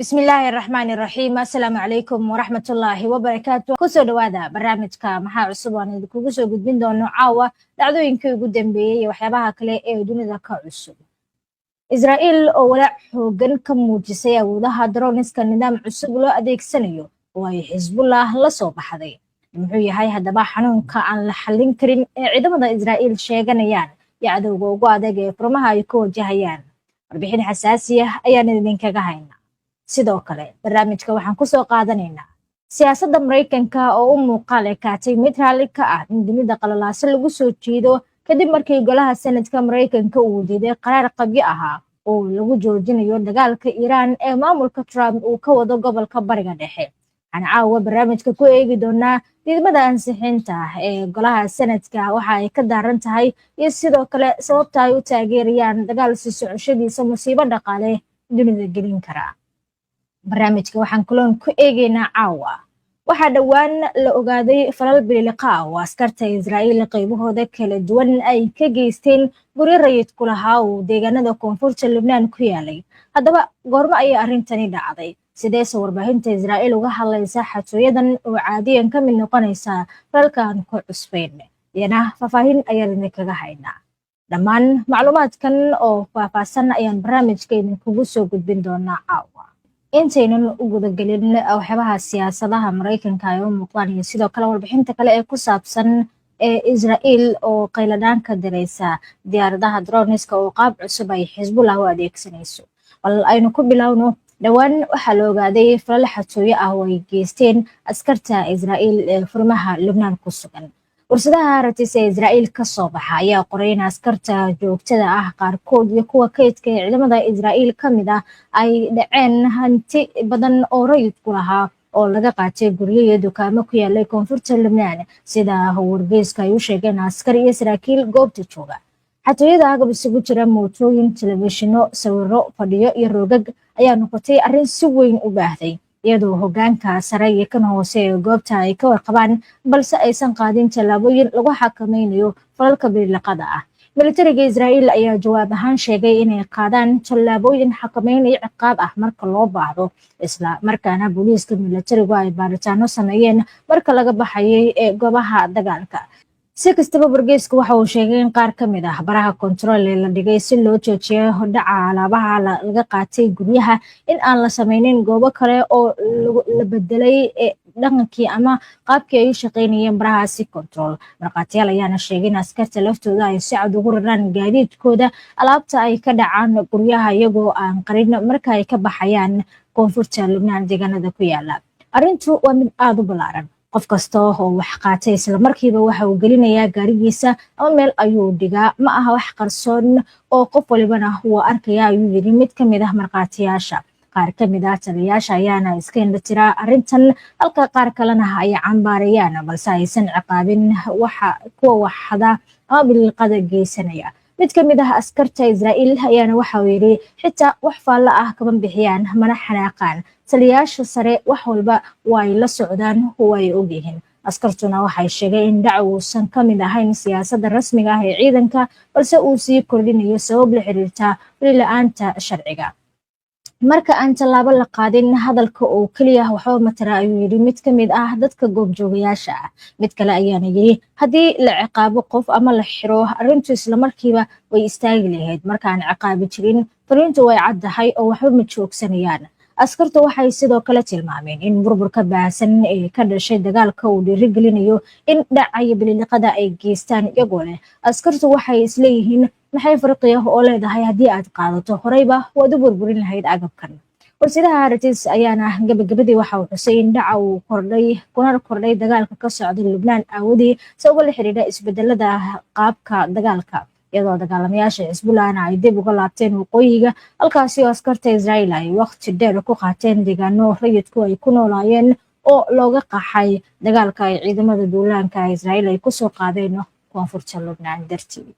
بسم الله الرحمن الرحيم السلام عليكم ورحمة الله وبركاته كسو دوادا برنامجka maxaa cusub aan idinkugu soo gudbin doono caawa dhacdooyinkii ugu dambeeyay waxyaabaha kale ee dunida ka cusub Israa'iil oo walaac xoogan ka muujisay awoodaha droniska nidaam cusub loo adeegsanayo oo ay Xisbullah la soo baxday muxuu yahay hadaba xanuunka aan la xallin karin ee ciidamada Israa'iil sheeganayaan yacdowga ugu adag ee furmaha ay ku wajahayaan warbixin xasaasi ah ayaan idinkaga haynaa sidoo kale barnaamijka waxaan ku soo qaadanaynaa siyaasadda Mareykanka oo u muuqaal ekaatay mid raalli ka ah in dunida qalalaasa lagu soo jeedo kadib markii golaha sanadka Mareykanka uu diiday qaraar qabyo ahaa oo lagu joojinayo dagaalka Iran ee maamulka Trump uu ka wado gobolka Bariga Dhexe waxaan caawa barnaamijka ku eegi doonaa diidmada ansixinta ee golaha sanadka waxa ay ka daaran tahay iyo sidoo kale sababta ay u taageerayaan dagaal sii socoshadiisa musiibo dhaqaale dunida gelin kara barnaamijka waxaan kulan ku eegaynaa caawa waxaa dhowaan la ogaaday falal biliqa oo askarta Israa'iil qaybahooda kala duwan ay ka geysteen guri rayid ku lahaa oo deegaanada koonfurta Lebanon ku yaalay haddaba goorma ayay arrintani dhacday sidee warbaahinta Israa'iil uga hadlaysaa xatooyadan oo caadiyan ka mid noqonaysa falkan ku cusbeen iyana faahfaahin ayaan idinkaga haynaa dhammaan macluumaadkan oo faahfaahsan ayaan barnaamijka idinkugu soo gudbin doonaa caawa intaynan u gudagelin waxyaabaha siyaasadaha Mareykanka ay u muuqdaan iyo sidoo kale warbixinta kale ee ku saabsan ee Israa'iil oo qayladaan ka diraysa diyaaradaha droniska oo qaab cusub ay Xisbullah u adeegsanayso bal aynu ku bilowno dhawaan waxaa la ogaaday falal xatooyo ah oo ay geysteen askarta Israa'iil ee furmaha Lebanon ku sugan warshadaha ratiisa Israa'iil ka soo baxa ayaa qoray in askarta joogtada ah qaarkood iyo kuwa kaydka ee ciidamada Israa'iil ka mid ah ay dhaceen hanti badan oo rayid ku lahaa oo laga qaatay guryo iyo dukaamo ku yaalay koonfurta Lebanon sida wargeyska ay u sheegeen askar iyo saraakiil goobta jooga xatooyada agab isugu jira mootooyin telefishino sawirro fadhiyo iyo roogag ayaa noqotay arrin si weyn u baahday iyadoo hoggaanka sare iyo kan hoose ee goobta ay ka warqabaan balse aysan qaadin tallaabooyin lagu xakameynayo falalka biliqada ah militariga Israa'iil ayaa jawaab ahaan sheegay inay qaadaan tallaabooyin xakameynaya ciqaab ah marka loo baahdo isla markaana booliiska militarigu ay baaritaano sameeyeen marka laga baxayay ee goobaha dagaalka si kastaba wargeyska waxa uu sheegay in qaar ka mid ah baraha kontarool ee la dhigay si loo joojiyo hodhaca alaabaha laga qaatay guryaha in aan la sameynin goobo kale oo la bedelay dhaqankii ama qaabkii ay u shaqeynayeen barahaasi kontarool marqaatiyaal ayaana sheegay in askarta laftooda ay si cad ugu raraan gaadiidkooda alaabta ay ka dhacaan guryaha iyagoo aan qarin marka ay ka baxayaan koonfurta Lebanon deegaanada ku yaala arrintu waa mid aad u ballaaran qof kasta oo wax qaatay isla markiiba waxa uu gelinayaa gaarigiisa ama meel ayuu dhigaa ma aha wax qarsoon oo qof walibana uu arkaya ayuu yiri mid ka mid ah marqaatiyaasha qaar ka mid ah taliyaasha ayaana iska indhatiraa arrintan halka qaar kalena ay cambaarayaan balse aysan ciqaabin waxa kuwa waxada ama biliqada geysanaya mid ka mid ah askarta Israa'iil ayaana waxa uu yiri xitaa wax faalla ah kama bixiyaan mana xanaaqaan taliyaasha sare wax walba way la socdaan way ogyihiin askartuna waxay sheegeen in dacwuusan ka mid ahayn siyaasadda rasmiga ah ee ciidanka balse uu sii kordhinayo sabab la xiriirta la'aanta sharciga marka aan tallaabo la qaadin hadalka oo kaliya waxba matara ayuu yiri mid ka mid ah dadka goobjoogayaasha ah mid kale ayaana yiri haddii la ciqaabo qof ama la xiro arrintu isla markiiba way istaagi lahayd markaan ciqaabi jirin fariintu way caddahay oo waxba ma joogsanayaan askartu waxay sidoo kale tilmaameen in burburka baahsan ee ka dhashay dagaalka uu dhiirigelinayo in dhacaya biliqada ay geystaan iyagoo leh askartu waxay isleeyihiin maxay farqiya oo leedahay haddii aad qaadato horeyba waad u burburin lahayd agabkan warshadaha Heritage ayaana gabagabadii waxa uu xusay in dhaca uu kordhay dagaalka ka socda Lebanon awoodii sabab la xiriira isbedelada qaabka dagaalka iyadoo dagaalamayaasha Xisbullah ay dib uga laabteen waqooyiga halkaasi oo askarta Israa'iil ay waqti dheer ku qaateen deegaano rayidku ay ku noolaayeen oo looga qaxay dagaalka ay ciidamada duulaanka Israa'iil ay ku soo qaadeen koonfurta Lebanon dartii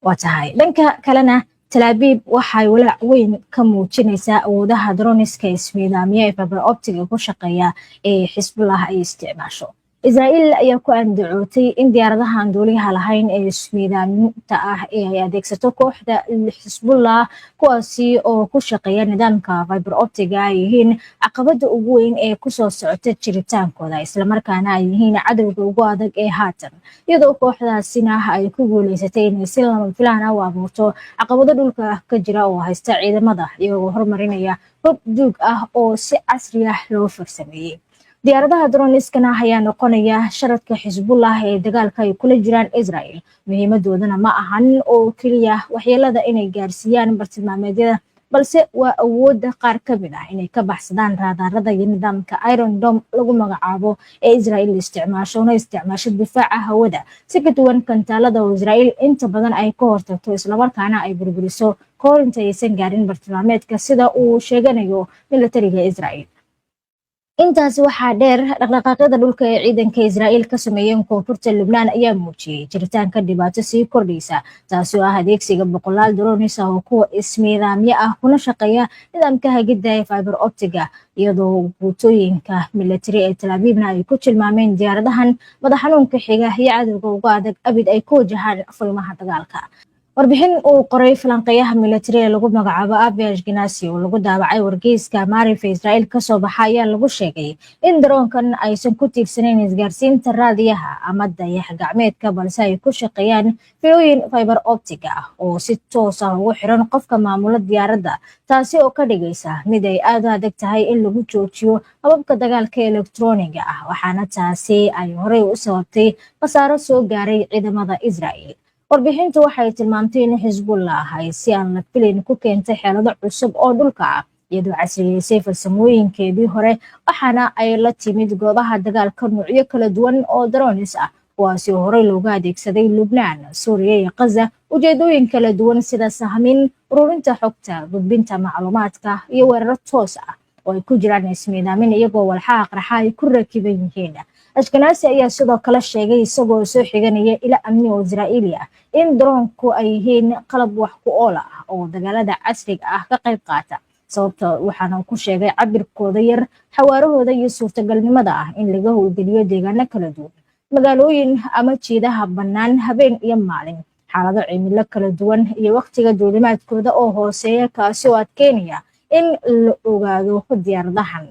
watahay dhanka kalena Tel Aviv waxay walaac weyn ka muujinaysaa awoodaha droniska ismiidaamiya ee fiber optic ku shaqeeya ee Xisbullah ay isticmaasho Israa'iil ayaa ku andacootay in diyaaradaha aan duuliyaha lahayn ee ismiidaaminta ah ee ay adeegsato kooxda Xisbullah kuwaasi oo ku shaqeeya nidaamka fiber optiga ay yihiin caqabada ugu weyn ee kusoo socota jiritaankooda islamarkaana ay yihiin cadowga ugu adag ee haatan iyadoo kooxdaasina ay ku guuleysatay inay si lama filaan ah u abuurto caqabado dhulka ka jira oo haysta ciidamada iyagoo horumarinaya hub duug ah oo si casri ah loo farsameeyey. diyaaradaha droniskana ayaa noqonaya sharadka Xisbullah ee dagaalka ay kula jiraan Israa'iil muhiimadoodana ma ahan oo kaliya waxyeelada inay gaarsiiyaan bartilmaameedyada balse waa awoodda qaar ka mid ah inay ka baxsadaan raadarada iyo nidaamka Iron Dome lagu magacaabo ee Israa'iil isticmaasho difaaca hawada si ka duwan kantaalada oo Israa'iil inta badan ay ka hortagto islamarkaana ay burburiso kahor inta aysan gaarin bartilmaameedka sida uu sheeganayo militariga Israa'iil. intaasi waxaa dheer dhaqdhaqaaqyada dhulka ee ciidanka Israa'iil ka sameeyeen koonfurta Lubnaan ayaa muujiyay jiritaanka dhibaato sii kordhaysa taasi oo ah adeegsiga boqolaal drones oo kuwa ismiidaamyo ah kuna shaqeeya nidaamka hagida ee fiber optiga iyadoo guutooyinka military ee Tel Aviv ay ku tilmaameen diyaaradahan madax xanuunka xiga iyo cadowga ugu adag abid ay ku wajahaan furimaha dagaalka. warbixin uu qoray falanqeeyaha military ee lagu magacaabo Aviash Genasi oo lagu daabacay wargeyska Maarif Israa'iil ka soo baxa ayaa lagu sheegay in daroonkan aysan ku tiirsaneyn isgaarsiinta raadiyaha ama dayax gacmeedka balse ay ku shaqeeyaan fiilooyin fiber optic ah oo si toos ah ugu xiran qofka maamula diyaaradda taasi oo ka dhigaysa mid ay aad u adag tahay in lagu joojiyo hababka dagaalka elektrooniga ah waxaana taasi ay horey u sababtay khasaaro soo gaaray ciidamada Israa'iil. warbixintu waxay tilmaamtay in Xisbullah ay si aan la filayn ku keentay xeelado cusub oo dhulka ah iyadoo casriyeysay farsamooyinkeedii hore waxaana ay la timid goobaha dagaalka nuucyo kala duwan oo drones ah kuwaasi oo horey looga adeegsaday Lubnaan, Suuriya iyo Gaza ujeedooyin kala duwan sida sahmin, ururinta xogta, gudbinta macluumaadka iyo weeraro toos ah oo ay ku jiraan ismiidaamin iyagoo walxaha qarxa ay ku rakiban yihiin. Ashkenazi ayaa sidoo kale sheegay isagoo soo xiganaya ila amni oo Israa'iili ah in droonku ay yihiin qalab wax ku ool ah oo dagaalada casriga ah ka qayb qaata sababta waxaana ku sheegay cabirkooda yar xawaarahooda iyo suurtagalnimada ah in laga howlgeliyo deegaano kala duwan magaalooyin ama jiidaha bannaan habeen iyo maalin xaalado cimilo kala duwan iyo waqtiga duulimaadkooda oo hooseeya kaasi oo adkeynaya in la ogaado diyaaradahan.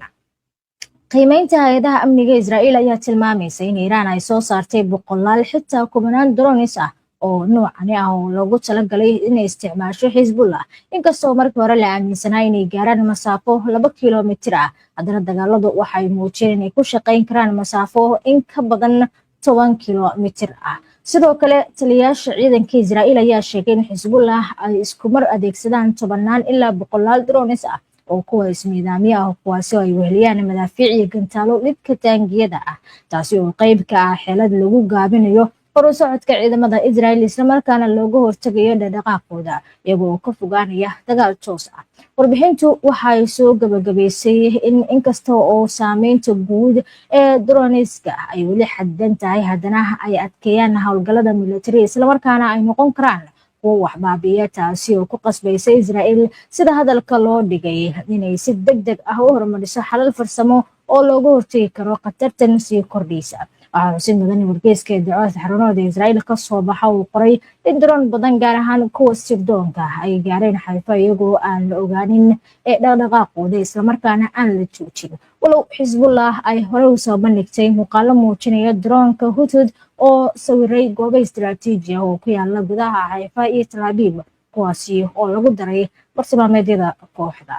qiimeynta hay'adaha amniga Israa'iil ayaa tilmaamaysa in Iiraan ay soo saartay boqolaal xitaa kumanaan drones ah oo noocani ah oo loogu talagalay inay isticmaasho Xisbullah inkastoo markii hore la aaminsanaa inay gaaraan masaafo 2 kiiloomitir ah haddana dagaaladu waxay muujiyeen inay ku shaqayn karaan masaafo in ka badan 10 kiiloomitir ah. sidoo kale taliyayaasha ciidanka Israa'iil ayaa sheegay in Xisbullah ay isku mar adeegsadaan 10 ilaa 100 drones ah oo kuwa ismiidaamyo ah kuwaasi oo ay weheliyaan madaafiic iyo gantaalo lidka taangiyada ah taasi oo qayb ka ah xeelad lagu gaabinayo socodka ciidamada Israa'iil isla markaana looga hortagayo dhaqdhaqaaqooda iyagoo ka fogaanaya dagaal toos ah. warbixintu waxay soo gabagabaysay in inkasta oo saameynta guud ee droneska ay weli xaddan tahay haddana ay adkeeyaan howlgallada military isla markaana ay noqon karaan wax baabiya taasi oo ku qasbaysa Israa'iil sida hadalka loo dhigay inay si degdeg ah u horumariso xalal farsamo oo looga hortagi karo khatartan sii kordhaysa. waxaa xusid mudan in wargeyska dacwada xarunooda Israa'iil ka soo baxa uu qoray in drone badan gaar ahaan kuwa sirdoonka ay gaareen Xayfa iyagoo aan la ogaanin ee dhaqdhaqaaqooda isla markaana aan la joojin walow Xisbullah ay horey u soo bandhigtay muuqaalo muujinaya droonka Hudhud oo sawiray goobo istiraatiiji ah oo ku yaala gudaha Xayfa iyo Tel Aviv kuwaasi oo lagu daray bartilmaameedyada kooxda.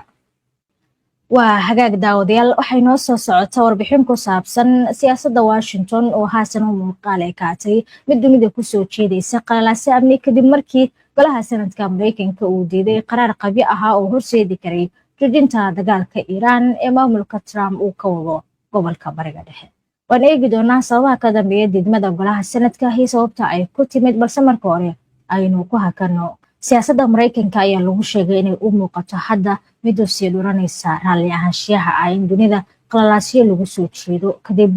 waa hagaag daawadayaal waxay noo soo socota warbixin ku saabsan siyaasadda Washington oo haasan u muuqaal ay kaatay mid dunida ku soo jeedaysa qalalaase amni kadib markii golaha sanadka Mareykanka uu diiday qaraar qabyo ah oo horseedi karay joojinta dagaalka Iiraan ee maamulka Trump uu ka wado gobolka Bariga Dhexe. waan eegi doonaa sababaha ka dambeeya diidmada golaha sanadka iyo sababta ay ku timid balse marka hore aynu ku hakano siyaasadda Mareykanka ayaa lagu sheegay inay u muuqato hadda mid u sii dhuranaysa raalli ahaanshiyaha ah in dunida qalalaasyo lagu soo jeedo kadib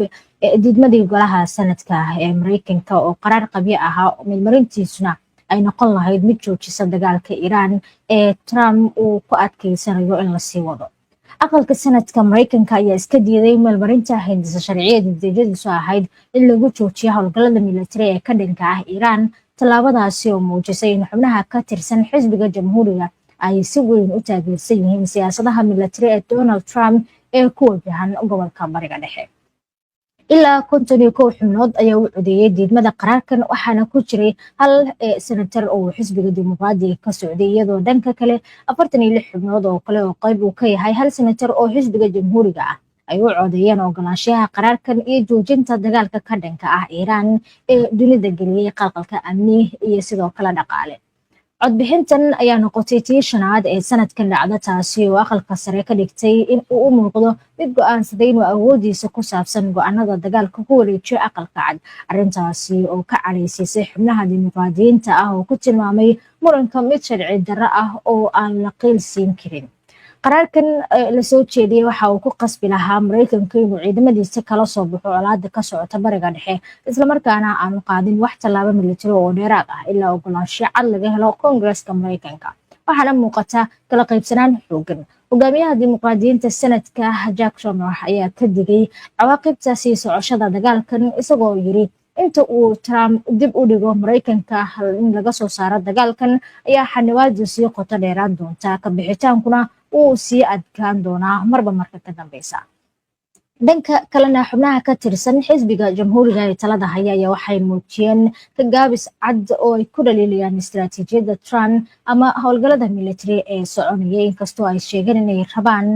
diidmadii golaha sanadka ee Mareykanka oo qaraar qabyo ah mid marintiisuna ay noqon lahayd mid joojisa dagaalka Iiraan ee Trump uu ku adkeysanayo in la sii wado. aqalka sanadka Mareykanka ayaa iska diiday meelmarinta hindisa sharciyada natiijadiisu ahayd in lagu joojiyo howlgallada militari ee ka dhanka ah Iiraan. Tallaabadaasi oo muujisay in xubnaha ka tirsan xisbiga jamhuuriga ay si weyn u taageersan yihiin siyaasadaha militari ee Donald Trump ee ku wajahan gobolka Bariga Dhexe. ilaa 51 xubnood ayaa u codeeyay diidmada qaraarkan, waxaana ku jiray hal senator oo xisbiga dimuqraadiga ka socday, iyadoo dhanka kale 46 xubnood oo kale oo qayb uu ka yahay hal senator oo xisbiga jamhuuriga ah ay u codeeyeen ogolaanshaha qaraarkan iyo joojinta dagaalka ka dhanka ah Iiraan ee dunida geliyay qalqalka amni iyo sidoo kale dhaqaale. codbixintan ayaa noqotay tii shanaad ee sanadkan dhacda, taasi oo aqalka sare ka dhigtay in uu u muuqdo mid go'aansaday inuu awoodiisa ku saabsan go'aanada dagaalka ku wareejiyo aqalka cad. arrintaasi oo ka calaysisay xubnaha dimuqraadiyiinta ah oo ku tilmaamay muranka mid sharci darro ah oo aan la qiil siin karin. qaraarkan la soo jeediyay waxa uu ku qasbi lahaa Mareykanka inuu ciidamadiisa kala soo baxo colaadda ka socota Bariga Dhexe, isla markaana aanu qaadin wax tallaabo militari oo dheeraad ah ilaa ogolaansho cad laga helo Koongareeska Mareykanka. waxaana muuqata kala qaybsanaan xooggan. hogaamiyaha dimuqraadiyiinta sanadka Jack Schumer ayaa ka digay cawaaqibta sii socoshada dagaalkan, isagoo yiri inta uu Trump dib u dhigo Mareykanka in laga soo saaro dagaalkan ayaa xanibaadu sii qoto dheeraan doonta, ka bixitaankuna uu sii adkaan doonaa marba marka ka dambeysa. dhanka kalena xubnaha ka tirsan xisbiga jamhuuriga ee talada haya ayaa waxay muujiyeen ka gaabis cad oo ay ku dhaliilayaan istiraatiijiyadda Trump ama howlgallada militari ee soconaya, inkastoo ay sheegeen inay rabaan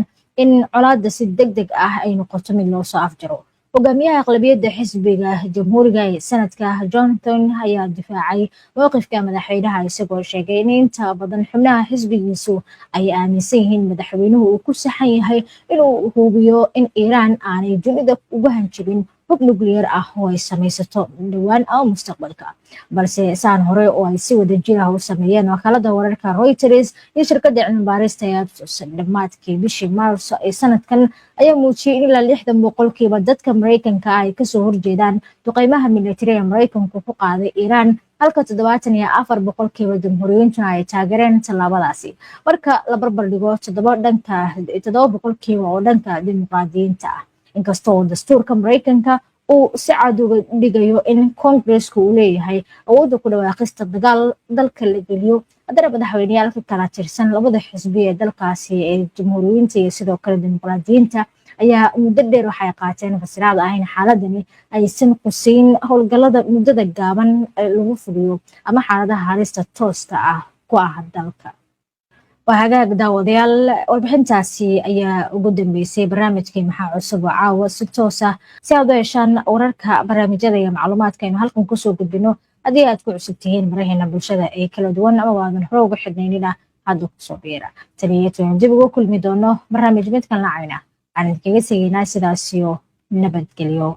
in colaadda si degdeg ah ay noqoto mid loo soo afjaro. hogaamiyaha aqlabiyadda xisbiga jamhuuriga ee sanadka Johnson ayaa difaacay mowqifka madaxweynaha, isagoo sheegay in inta badan xubnaha xisbigiisu ay aaminsan yihiin madaxweynuhu uu ku saxan yahay inuu hubiyo in Iiraan aanay dunida uga hanjabin hub nukliyeer ah oo ay samaysato dhowaan ama mustaqbalka, balse saan hore oo ay si wadajir ah u sameeyeen wakaalada wararka Reuters iyo shirkadda cilmi baarista ee Ipsos dhammaadkii bishii Maarso ee sanadkan ayaa muujiyay in ilaa 60% dadka Mareykanka ay kasoo horjeedaan duqeymaha militari ee Mareykanku ku qaaday Iiraan, halka 74% jamhuuriyiintuna ay taageereen tallaabadaasi. marka la barbar dhigo 7% oo dhanka dimuqraadiyiinta ah. inkastoo dastuurka Mareykanka uu si cad uga dhigayo in Koongareesku uu leeyahay awoodda ku dhawaaqista dagaal dalka la geliyo, haddana madaxweyneyaal ka kala tirsan labada xisbi ee dalkaasi ee jamhuuriyiinta iyo sidoo kale dimuqraadiyiinta ayaa muddo dheer waxay qaateen fasiraad ah in xaaladani aysan quseyn howlgallada muddada gaaban lagu fuliyo ama xaaladaha halista tooska ah ku ah dalka. waa hagaag daawadayaal, warbixintaasi ayaa ugu dambeysay barnaamijkii maxaa cusub oo caawa si toos ah si aad u heshaan wararka, barnaamijyada iyo macluumaadka aynu halkan kusoo gudbino. haddii aad ku cusub tihiin baraheena bulshada ee kala duwan ama waadan hore uga xidhnaynina hadda kusoo biira. taniyadan dib ugu kulmi doono barnaamij midkan lacayna aan idinkaga tegaynaa sidaasiyo nabadgelyo.